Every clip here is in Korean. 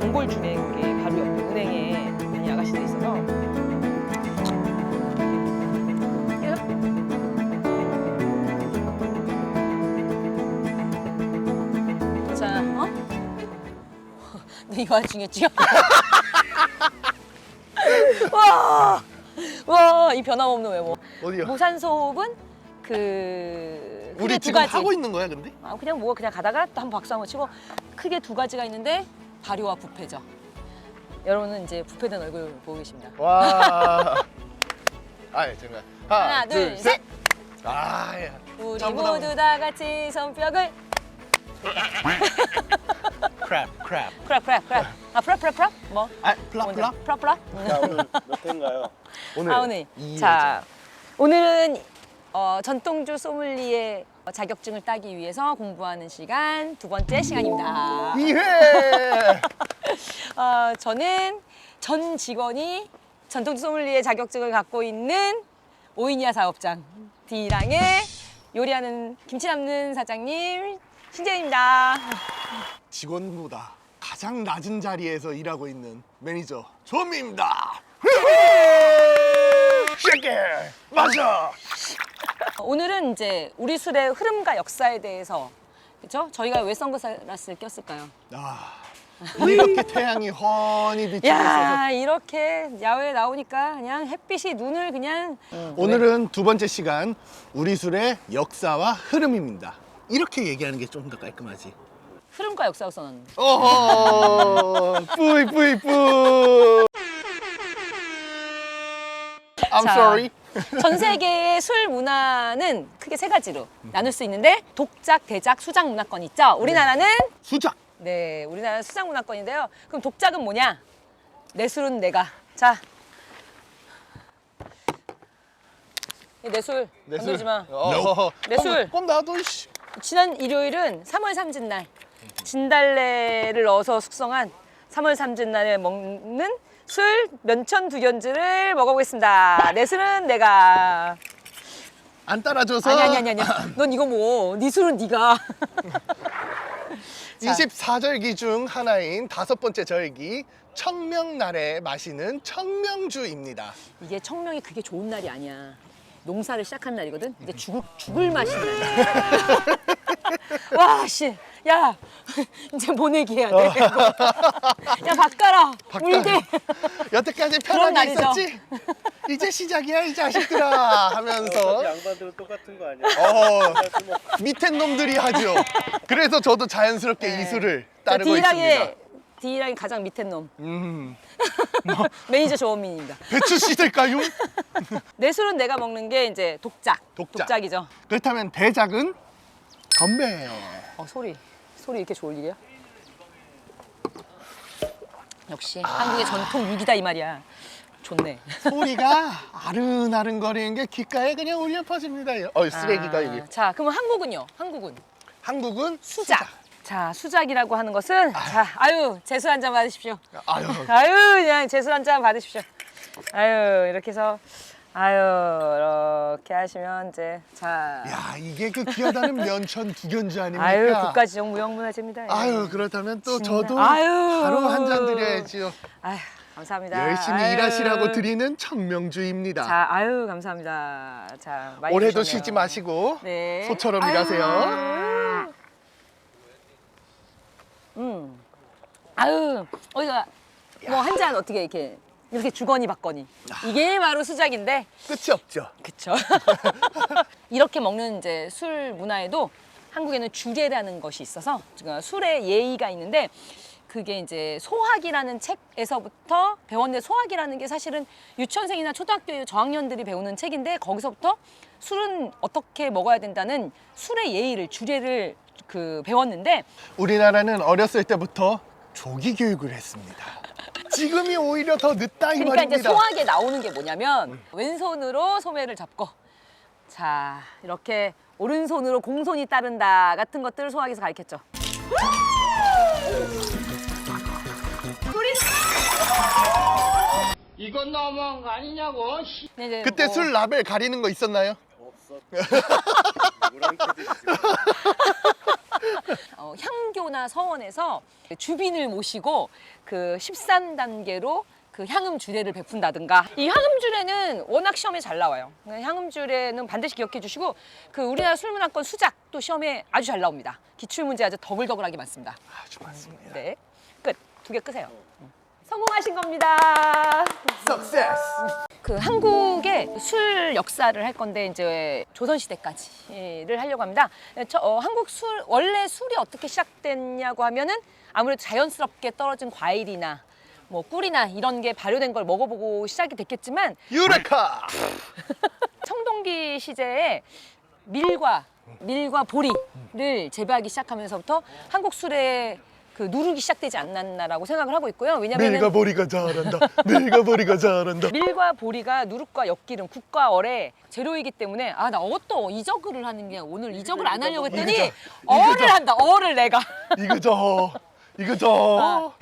몽골 주례국의 바로 옆에 은행에 한 아가씨도 있어서 자, 어? 너 이 와중에 찍어? 와, 이 변함없는 외모. 어디요? 무산소호흡은 그 우리 크게 두 지금 가지. 하고 있는 거야 근데? 아, 그냥 가다가 또 한 번 박수 한번 치고 크게 두 가지가 있는데 발효와 부패죠. 여러분은 이제 부패된 얼굴 보고 계십니다. 와. 아, 잠깐. 하나, 둘, 셋. 아, 야. 우리 전부 다 모두 다 같이 손뼉을 크랩. 아, 프랍? 뭐? 아, 플랍. 프랍? 자, 오늘 몇 회인가요? 오늘. 아, 오늘. 이 자, 오늘은 전통주 소믈리에 자격증을 따기 위해서 공부하는 시간 두 번째 시간입니다. 2회. 저는 전 직원이 전통주 소믈리에 자격증을 갖고 있는 오이니아 사업장 D랑의 요리하는 김치 담는 사장님 신재입니다. 직원보다 가장 낮은 자리에서 일하고 있는 매니저 조미입니다. 쉐게 맞아. 오늘은 이제 우리 술의 흐름과 역사에 대해서 그렇죠? 저희가 왜 선글라스를 꼈을까요? 아, 이렇게 태양이 훤히 비치고 있어서 야, 이렇게 야외에 나오니까 그냥 햇빛이 눈을 그냥 오늘은 두 번째 시간 우리 술의 역사와 흐름입니다. 이렇게 얘기하는 게 좀 더 깔끔하지. 흐름과 역사가 써놨는데. 어허, 뿌이. I'm 자, sorry. 전 세계의 술 문화는 크게 세 가지로 나눌 수 있는데 독작, 대작, 수작 문화권 있죠? 우리나라는 수작. 네, 우리나라는 수작 문화권인데요. 그럼 독작은 뭐냐? 내 술은 내가. 자, 내 술 건들지 마. 내 술. 그럼 나도 씨. 지난 일요일은 3월 삼진날 진달래를 넣어서 숙성한 3월 삼진날에 먹는 술 면천 두견주를 먹어보겠습니다. 내 술은 내가. 안 따라줘서 아니. 넌 이거 뭐? 네 술은 네가. 자. 24절기 중 하나인 다섯 번째 절기 청명날에 마시는 청명주입니다. 이게 청명이 그게 좋은 날이 아니야. 농사를 시작한 날이거든. 이제 죽을 마시는 날이야. 와, 씨. 야, 이제 보내기 해야 돼. 야, 바꿔라. 물대. 여태까지 그런 편하게 날이죠. 있었지? 이제 시작이야 이 자식들아 하면서 양반들은 똑같은 거 아니야? 밑에 놈들이 하죠. 그래서 저도 자연스럽게 네. 이 술을 자, 따르고 있습니다. D랑의 가장 밑에 놈. 매니저 조원민입니다. 배추 씨들까요? 내 술은 내가 먹는 게 이제 독작. 독작. 독작이죠. 그렇다면 대작은 건배예요. 소리 이렇게 좋을 일이야? 역시 한국의 전통 유기다 이 말이야. 좋네. 소리가 아른아른 거리는 게 귓가에 그냥 울려 퍼집니다. 쓰레기가 여기. 자, 그러면 한국은요? 한국은 수작. 자, 수작이라고 하는 것은 제술 한 잔 받으십시오. 아유, 그냥 제술 한 잔 받으십시오. 이렇게 해서 이렇게 하시면 이제 자. 야 이게 그 기어다는 면천 두견주 아닙니까? 국가지정무형문화재입니다. 그렇다면 또 진짜. 저도 바로 한 잔 드려야지요. 감사합니다. 열심히 일하시라고 드리는 청명주입니다. 자, 감사합니다. 자, 많이 올해도 주셨네요. 쉬지 마시고 네. 소처럼 일하세요. 어디가 뭐 한 잔 어떻게 이렇게 주거니 받거니 이게 바로 수작인데 끝이 없죠. 그쵸? 이렇게 먹는 이제 술 문화에도 한국에는 주례라는 것이 있어서 술의 예의가 있는데 그게 이제 소학이라는 책에서부터 배웠는데 소학이라는 게 사실은 유치원생이나 초등학교 저학년들이 배우는 책인데 거기서부터 술은 어떻게 먹어야 된다는 술의 예의를 주례를 배웠는데 우리나라는 어렸을 때부터 조기 교육을 했습니다. 지금이 오히려 더 늦다 이 그러니까 말입니다. 이제 소학에 나오는 게 뭐냐면 왼손으로 소매를 잡고 자 이렇게 오른손으로 공손히 따른다 같은 것들을 소학에서 가르쳤죠. 이건 너무한 거 아니냐고. 네, 이제 그때 뭐 술 라벨 가리는 거 있었나요? 없었. 누구랑 캐디지? 향교나 서원에서 주빈을 모시고 그 13단계로 그 향음 주례를 베푼다든가. 이 향음 주례는 워낙 시험에 잘 나와요. 향음 주례는 반드시 기억해 주시고, 그 우리나라 술문화권 수작도 시험에 아주 잘 나옵니다. 기출 문제 아주 더글더글하게 많습니다. 아주 많습니다. 네, 끝. 2개 끄세요. 성공하신 겁니다. 석세스. 그 한국의 술 역사를 할 건데 이제 조선 시대까지를 하려고 합니다. 한국 술 원래 술이 어떻게 시작됐냐고 하면은 아무래도 자연스럽게 떨어진 과일이나 뭐 꿀이나 이런 게 발효된 걸 먹어보고 시작이 됐겠지만, 유레카. 청동기 시제에 밀과 보리를 재배하기 시작하면서부터 한국 술의 그 누룩이 시작되지 않았나라고 생각을 하고 있고요. 왜냐하면 밀과 보리가 잘한다. 밀과 보리가 잘한다. 밀과 보리가 누룩과 엿기름, 국과 얼의 재료이기 때문에 나 또 이적을 하는 게 오늘 이적을 안 하려고 했더니 이거죠. 얼을 한다. 얼을 내가. 이거죠. 이거죠.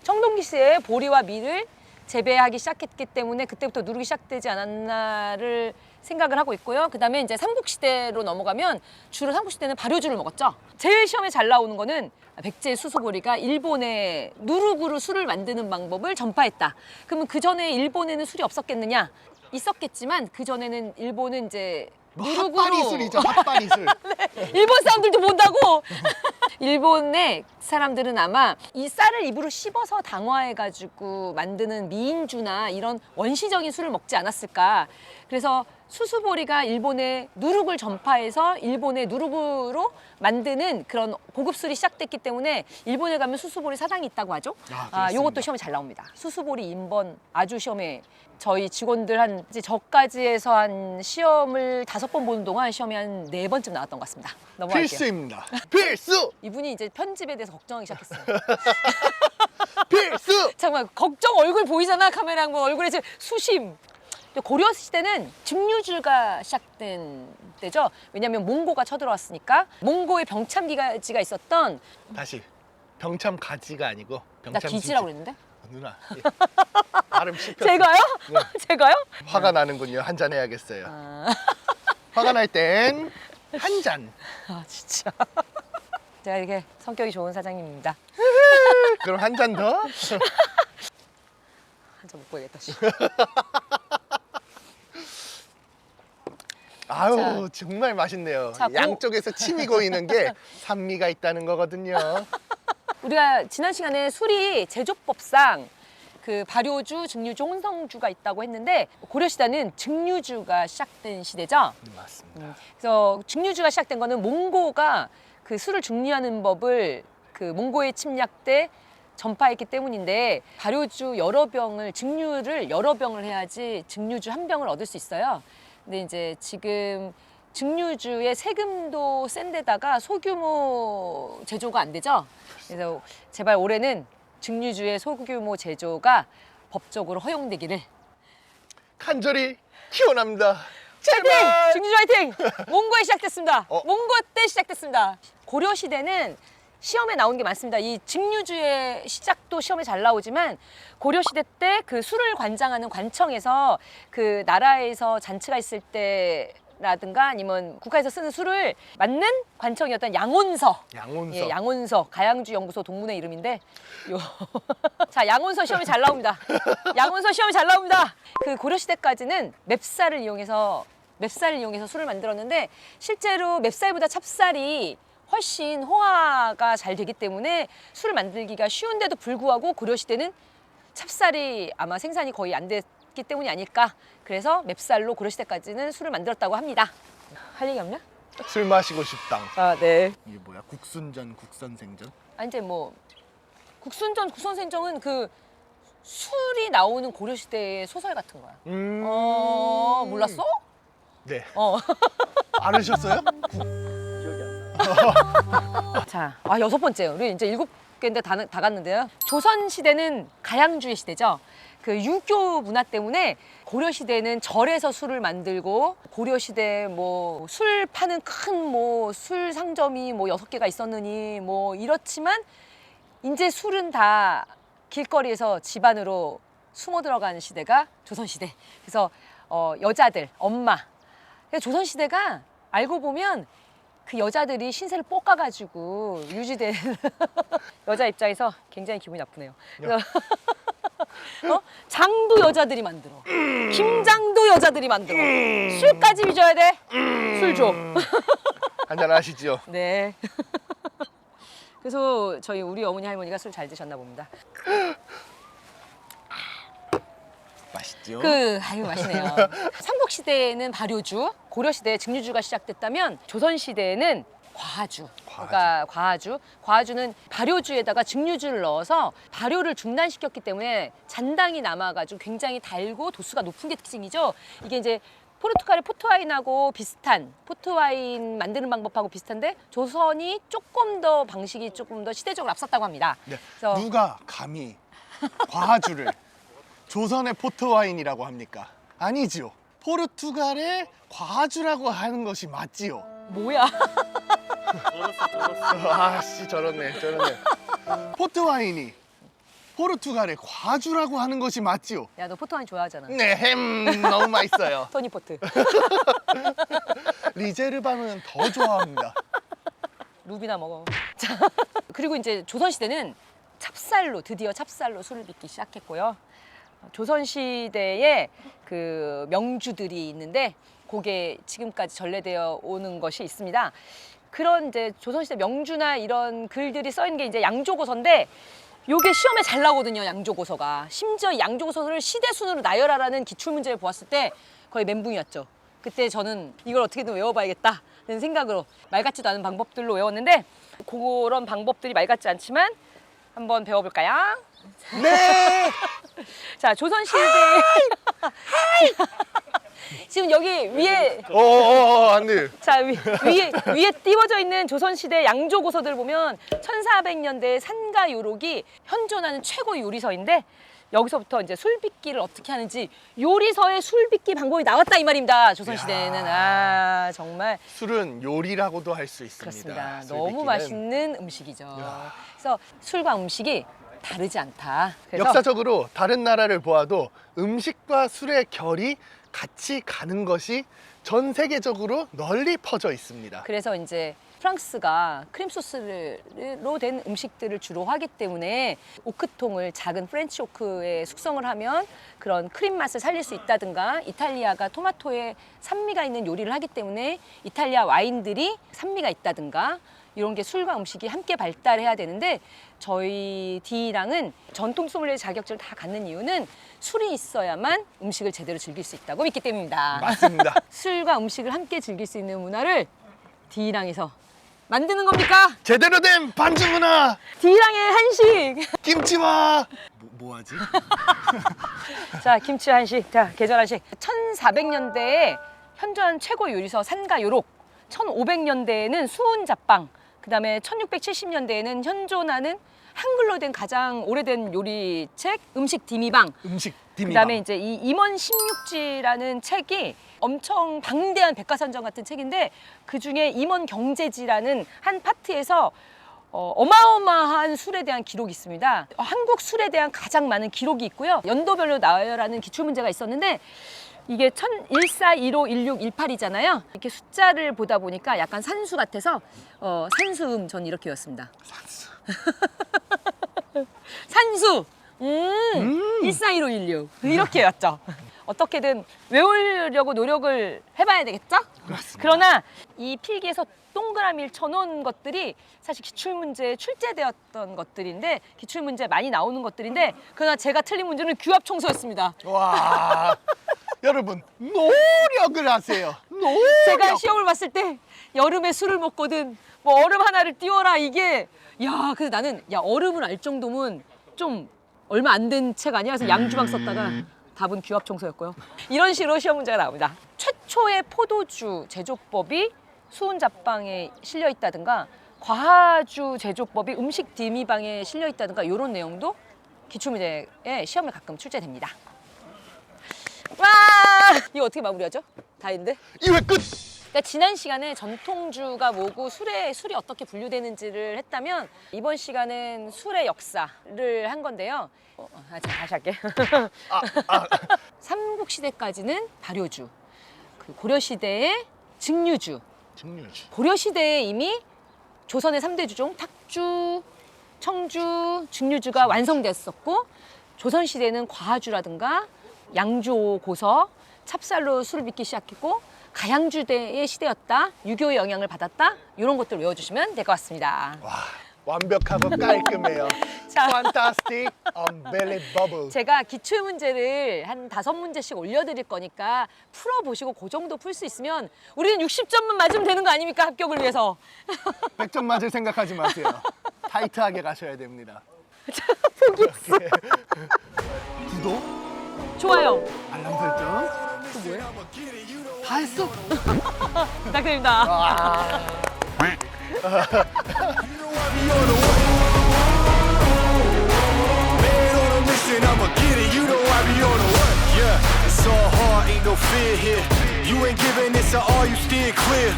청동기 시대에 보리와 밀을 재배하기 시작했기 때문에 그때부터 누룩이 시작되지 않았나를 생각을 하고 있고요. 그다음에 이제 삼국시대로 넘어가면 주로 삼국시대는 발효주를 먹었죠. 제일 시험에 잘 나오는 거는 백제 수소보리가 일본에 누룩으로 술을 만드는 방법을 전파했다. 그러면 그 전에 일본에는 술이 없었겠느냐? 있었겠지만 그 전에는 일본은 이제 누룩으로 핫바리 술이죠. 핫바리 술. 일본 사람들도 본다고. 일본의 사람들은 아마 이 쌀을 입으로 씹어서 당화해가지고 만드는 미인주나 이런 원시적인 술을 먹지 않았을까. 그래서 수수보리가 일본에 누룩을 전파해서 일본의 누룩으로 만드는 그런 고급 술이 시작됐기 때문에 일본에 가면 수수보리 사당이 있다고 하죠. 그렇습니다. 요것도 시험에 잘 나옵니다. 수수보리 인번 아주 시험에 저희 직원들 한 이제 저까지 해서 한 시험을 5번 보는 동안 시험이 한 4번쯤 나왔던 것 같습니다. 넘어갈게요. 필수입니다. 필수. 이분이 이제 편집에 대해서 걱정하기 시작했어요. 필수. 잠깐만, 걱정 얼굴 보이잖아. 카메라 한 번 얼굴에 지금 수심. 고려 시대는 증류주가 시작된 때죠. 왜냐하면 몽고가 쳐들어왔으니까. 몽고의 병참기지가 있었던. 다시. 병참 가지가 아니고 병참 나 기지라고 그랬는데? 누나. 예. 발음 씹혔어. 제가요? 네. 제가요? 화가 나는군요. 한 잔 해야겠어요. 아, 화가 날 땐 한 잔. 진짜. 제가 이렇게 성격이 좋은 사장님입니다. 그럼 한 잔 더? 한 잔 못 보겠다. 씨. 아유, 정말 맛있네요. 자, 양쪽에서 침이 고이는 게 산미가 있다는 거거든요. 우리가 지난 시간에 술이 제조법상 그 발효주, 증류주, 혼성주가 있다고 했는데 고려시대는 증류주가 시작된 시대죠. 맞습니다. 그래서 증류주가 시작된 거는 몽고가 그 술을 증류하는 법을 그 몽고의 침략 때 전파했기 때문인데, 발효주 여러 병을, 증류를 여러 병을 해야지 증류주 한 병을 얻을 수 있어요. 근데 이제 지금 증류주의 세금도 센 데다가 소규모 제조가 안 되죠. 그래서 제발 올해는 증류주의 소규모 제조가 법적으로 허용되기를. 간절히 기원합니다. 화이팅! 제발. 증류주 화이팅! 몽고에 시작됐습니다. 어. 몽고 때 시작됐습니다. 고려 시대는 시험에 나오는 게 많습니다. 이 증류주의 시작도 시험에 잘 나오지만 고려 시대 때 그 술을 관장하는 관청에서 그 나라에서 잔치가 있을 때라든가 아니면 국가에서 쓰는 술을 맡는 관청이었던 양온서. 양온서. 예, 양온서 가양주 연구소 동문의 이름인데 자, 양온서 시험이 잘 나옵니다. 양온서 시험이 잘 나옵니다. 그 고려 시대까지는 맵쌀을 이용해서 술을 만들었는데, 실제로 맵쌀보다 찹쌀이 훨씬 호화가 잘 되기 때문에 술을 만들기가 쉬운데도 불구하고 고려시대는 찹쌀이 아마 생산이 거의 안 됐기 때문이 아닐까. 그래서 맵쌀로 고려시대까지는 술을 만들었다고 합니다. 할 얘기 없냐? 술 마시고 싶당. 아, 네. 이게 뭐야? 국순전, 국선생전? 아니, 이제 뭐 국순전, 국선생정은 그 술이 나오는 고려시대의 소설 같은 거야. 몰랐어? 네. 기억이 알으셨어요? 안 나. 자, 6번째. 우리 이제 7개인데 다 갔는데요. 조선시대는 가양주의 시대죠. 그 유교 문화 때문에 고려시대는 절에서 술을 만들고, 고려시대 뭐 술 파는 큰 뭐 술 상점이 뭐 6개가 있었느니 뭐 이렇지만 이제 술은 다 길거리에서 집안으로 숨어 들어가는 시대가 조선시대. 그래서 여자들, 엄마. 조선시대가 알고 보면 그 여자들이 신세를 볶아가지고 유지되는 여자 입장에서 굉장히 기분이 나쁘네요. 그래서 장도 여자들이 만들어. 김장도 여자들이 만들어. 술까지 빚어야 돼? 술 줘. 한잔 하시죠. 네. 그래서 우리 어머니 할머니가 술 잘 드셨나 봅니다. 맛있죠? 아유 맛있네요. 삼국시대에는 발효주, 고려시대에 증류주가 시작됐다면 조선시대에는 과주. 그러니까 과주는 발효주에다가 증류주를 넣어서 발효를 중단시켰기 때문에 잔당이 남아가지고 굉장히 달고 도수가 높은 게 특징이죠. 이게 이제 포르투갈의 포트와인하고 비슷한, 포트와인 만드는 방법하고 비슷한데 조선이 방식이 조금 더 시대적으로 앞섰다고 합니다. 네. 그래서 누가 감히 과주를 조선의 포트와인이라고 합니까? 아니지요. 포르투갈의 과주라고 하는 것이 맞지요. 뭐야? 아씨 저렇네. 포트와인이 포르투갈의 과주라고 하는 것이 맞지요. 야, 너 포트와인 좋아하잖아. 네, 햄 너무 맛있어요. 토니 포트. 리제르바는 더 좋아합니다. 루비나 먹어. 자, 그리고 이제 조선시대는 드디어 찹쌀로 술을 빚기 시작했고요. 조선시대에 그 명주들이 있는데 그게 지금까지 전래되어 오는 것이 있습니다. 그런 이제 조선시대 명주나 이런 글들이 써 있는 게 이제 양조고서인데 요게 시험에 잘 나오거든요, 양조고서가. 심지어 양조고서를 시대순으로 나열하라는 기출문제를 보았을 때 거의 멘붕이었죠. 그때 저는 이걸 어떻게든 외워봐야겠다는 생각으로 말 같지도 않은 방법들로 외웠는데 그런 방법들이 말 같지 않지만 한번 배워볼까요? 네. 자, 조선시대 지금 여기 위에 안 돼. 자, 위에 띄워져 있는 조선시대 양조고서들 보면 1400년대의 산가요록이 현존하는 최고 요리서인데 여기서부터 이제 술 빚기를 어떻게 하는지 요리서의 술 빚기 방법이 나왔다 이 말입니다. 조선시대에는. 아, 정말 술은 요리라고도 할 수 있습니다. 그렇습니다. 술 너무 빚기는. 맛있는 음식이죠. 그래서 술과 음식이 다르지 않다. 그래서 역사적으로 다른 나라를 보아도 음식과 술의 결이 같이 가는 것이 전 세계적으로 널리 퍼져 있습니다. 그래서 이제 프랑스가 크림 소스로 된 음식들을 주로 하기 때문에 오크통을 작은 프렌치 오크에 숙성을 하면 그런 크림 맛을 살릴 수 있다든가, 이탈리아가 토마토에 산미가 있는 요리를 하기 때문에 이탈리아 와인들이 산미가 있다든가, 이런 게 술과 음식이 함께 발달해야 되는데 저희 D랑은 전통 소믈리에 자격증을 다 갖는 이유는 술이 있어야만 음식을 제대로 즐길 수 있다고 믿기 때문입니다. 맞습니다. 술과 음식을 함께 즐길 수 있는 문화를 D랑에서 만드는 겁니까? 제대로 된 반주 문화! D랑의 한식! 김치와 뭐 하지? 자, 김치 한식, 자, 계절 한식. 1400년대에 현존 최고 요리서 산가요록, 1500년대에는 수은잡방, 그 다음에 1670년대에는 현존하는 한글로 된 가장 오래된 요리책 음식 디미방. 음식 그 디미방. 다음에 이제 이 임원 십육지라는 책이 엄청 방대한 백과사전 같은 책인데 그 중에 임원 경제지라는 한 파트에서 어마어마한 술에 대한 기록이 있습니다. 한국 술에 대한 가장 많은 기록이 있고요. 연도별로 나열하는 기출문제가 있었는데 이게 14151618이잖아요. 이렇게 숫자를 보다 보니까 약간 산수 같아서 산수음 전 이렇게 외웠습니다. 산수. 141516 이렇게 외웠죠. 어떻게든 외우려고 노력을 해봐야 되겠죠? 그렇습니다. 그러나 이 필기에서 동그라미를 쳐놓은 것들이 사실 기출문제에 출제되었던 것들인데 기출문제 많이 나오는 것들인데 그러나 제가 틀린 문제는 규합청소였습니다. 와, 여러분 노력을 하세요. 노력. 제가 시험을 봤을 때 여름에 술을 먹거든 뭐 얼음 하나를 띄워라 이게 야 그래서 나는 야 얼음을 알 정도면 좀 얼마 안 된 책 아니야? 그래서 양주방 썼다가 답은 규합청소였고요. 이런 식으로 시험 문제가 나옵니다. 최초의 포도주 제조법이 수은잡방에 실려 있다든가 과주 제조법이 음식 디미방에 실려 있다든가 이런 내용도 기출문제에 시험에 가끔 출제됩니다. 와 이거 어떻게 마무리하죠? 다 했는데? 2회 끝! 그러니까 그러니까 지난 시간에 전통주가 뭐고 술이 어떻게 분류되는지를 했다면 이번 시간은 술의 역사를 한 건데요. 다시 할게. 삼국시대까지는 발효주, 그 고려시대의 증류주, 증류주. 고려시대에 이미 조선의 3대 주종 탁주, 청주, 증류주가 완성됐었고 조선시대는 과주라든가 양주, 고서, 찹쌀로 술을 빚기 시작했고 가양주대의 시대였다. 유교의 영향을 받았다. 이런 것들 외워주시면 될 것 같습니다. 와, 완벽하고 깔끔해요. 자. Fantastic, unbelievable. 제가 기출 문제를 한 5문제씩 올려드릴 거니까 풀어보시고 그 정도 풀 수 있으면 우리는 60점만 맞으면 되는 거 아닙니까? 합격을 위해서. 100점 맞을 생각하지 마세요. 타이트하게 가셔야 됩니다. 포기했어. 구독, 좋아요. 알람 설정. 또 뭐예요? 다 했어. 부탁드립니다. I'ma get it, you know I be on the run. Yeah, it's all hard, ain't no fear here. You ain't giving this at all, you steer clear.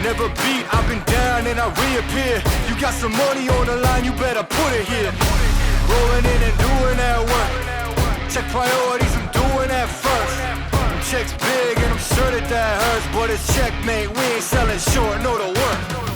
Never beat, I've been down and I reappear. You got some money on the line, you better put it here. Rolling in and doing that work. Check priorities, I'm doing that first. Checks big and I'm sure that hurts, but it's checkmate. We ain't selling short, know the work.